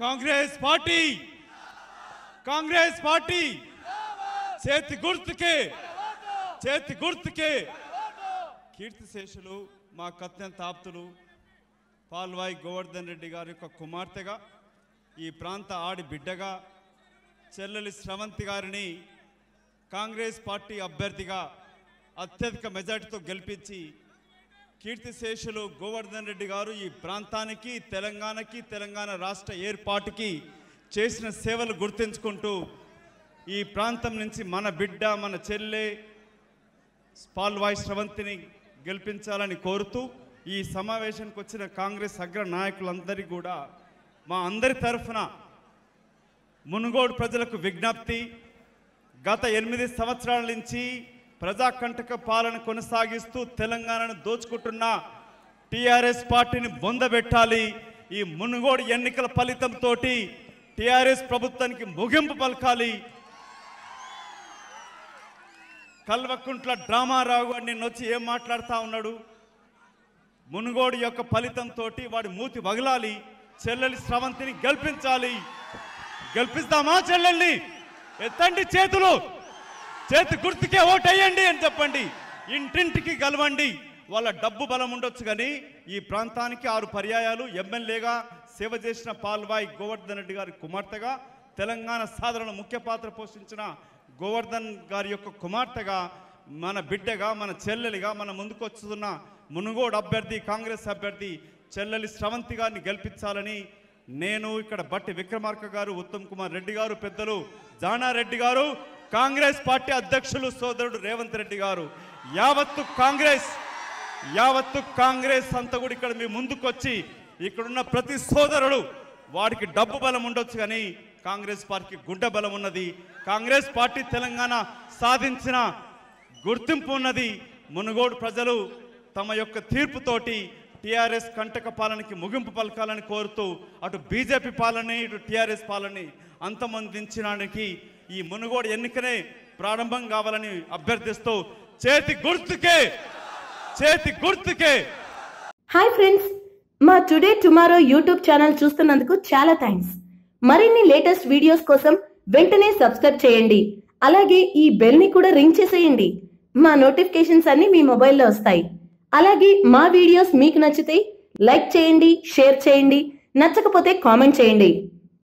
Congress party చేతి గుర్తుకే కీర్తిశేషులు మా అత్యంత ఆప్తులు పాల్వాయి గోవర్ధన్ రెడ్డి గారి యొక్క కుమార్తెగా ఈ ప్రాంత ఆడి బిడ్డగా చెల్లెలి శ్రవంతి గారిని కాంగ్రెస్ పార్టీ అభ్యర్థిగా అత్యధిక మెజార్టీతో గెలిపించి కీర్తిశేషులు గోవర్ధన్ రెడ్డి గారు ఈ ప్రాంతానికి తెలంగాణ రాష్ట్ర ఏర్పాటుకి చేసిన సేవలు గుర్తించుకుంటూ ఈ ప్రాంతం నుంచి మన బిడ్డ మన చెల్లె పాల్వాయి శ్రవంతిని గెలిపించాలని కోరుతూ ఈ సమావేశానికి వచ్చిన కాంగ్రెస్ అగ్ర నాయకులందరికీ కూడా మా అందరి తరఫున మునుగోడు ప్రజలకు విజ్ఞప్తి, గత 8 సంవత్సరాల నుంచి ప్రజాకంటక పాలన కొనసాగిస్తూ తెలంగాణను దోచుకుంటున్న టీఆర్ఎస్ పార్టీని బొందబెట్టాలి. ఈ మునుగోడు ఎన్నికల ఫలితంతో టీఆర్ఎస్ ప్రభుత్వానికి ముగింపు పలకాలి. కల్వకుంట్ల డ్రామారావు గారు నిన్న వచ్చి ఏం మాట్లాడుతూ ఉన్నాడు? మునుగోడు యొక్క ఫలితంతో వాడి మూతి వగలాలి, చెల్లెలి శ్రవంతిని గెలిపించాలి. గెలిపిస్తామా చెల్లెల్ని? ఎత్తండి చేతులు, చేతి గుర్తుకే ఓటేయండి అని చెప్పండి. ఇంటింటికి గెలవండి. వాళ్ళ డబ్బు బలం ఉండొచ్చు కానీ ఈ ప్రాంతానికి 6 పర్యాయాలు ఎమ్మెల్యేగా సేవ చేసిన పాల్వాయి గోవర్ధన్ రెడ్డి గారి కుమార్తెగా, తెలంగాణ సాధనలో ముఖ్య పాత్ర పోషించిన గోవర్ధన్ గారి యొక్క కుమార్తెగా, మన బిడ్డగా, మన చెల్లెలిగా మన ముందుకు వస్తున్న మునుగోడు అభ్యర్థి, కాంగ్రెస్ అభ్యర్థి చెల్లెలి శ్రవంతి గారిని గెలిపించాలని నేను, ఇక్కడ బట్టి విక్రమార్క గారు, ఉత్తమ్ కుమార్ రెడ్డి గారు, పెద్దలు జానారెడ్డి గారు, కాంగ్రెస్ పార్టీ అధ్యక్షులు సోదరుడు రేవంత్ రెడ్డి గారు, యావత్తు కాంగ్రెస్ అంతా కూడా ఇక్కడ మీ ముందుకు వచ్చి ఇక్కడున్న ప్రతి సోదరుడు వాడికి డబ్బు బలం ఉండొచ్చు కానీ కాంగ్రెస్ పార్టీకి గుడ్డ బలం ఉన్నది. కాంగ్రెస్ పార్టీ తెలంగాణ సాధించిన గుర్తింపు ఉన్నది. మునుగోడు ప్రజలు తమ యొక్క తీర్పుతోటి టీఆర్ఎస్ కంటక పాలనకి ముగింపు పలకాలని కోరుతూ అటు బీజేపీ పాలనని ఇటు టీఆర్ఎస్ పాలనని అంతమొందించడానికి ఈ మునుగోడు ఎన్నికనే ప్రారంభం కావాలని అభ్యర్థిస్తూ చేతి గుర్తుకే. హాయ్ ఫ్రెండ్స్, మా టుడే టుమారో యూట్యూబ్ ఛానల్ చూస్తున్నందుకు చాలా థ్యాంక్స్. మరిన్ని లేటెస్ట్ వీడియోస్ కోసం వెంటనే సబ్స్క్రైబ్ చేయండి. అలాగే ఈ బెల్ ని కూడా రింగ్ చేసేయండి. మా నోటిఫికేషన్స్ అన్ని మీ మొబైల్లో వస్తాయి. అలాగే మా వీడియోస్ మీకు నచ్చితే లైక్ చేయండి, షేర్ చేయండి, నచ్చకపోతే కామెంట్ చేయండి.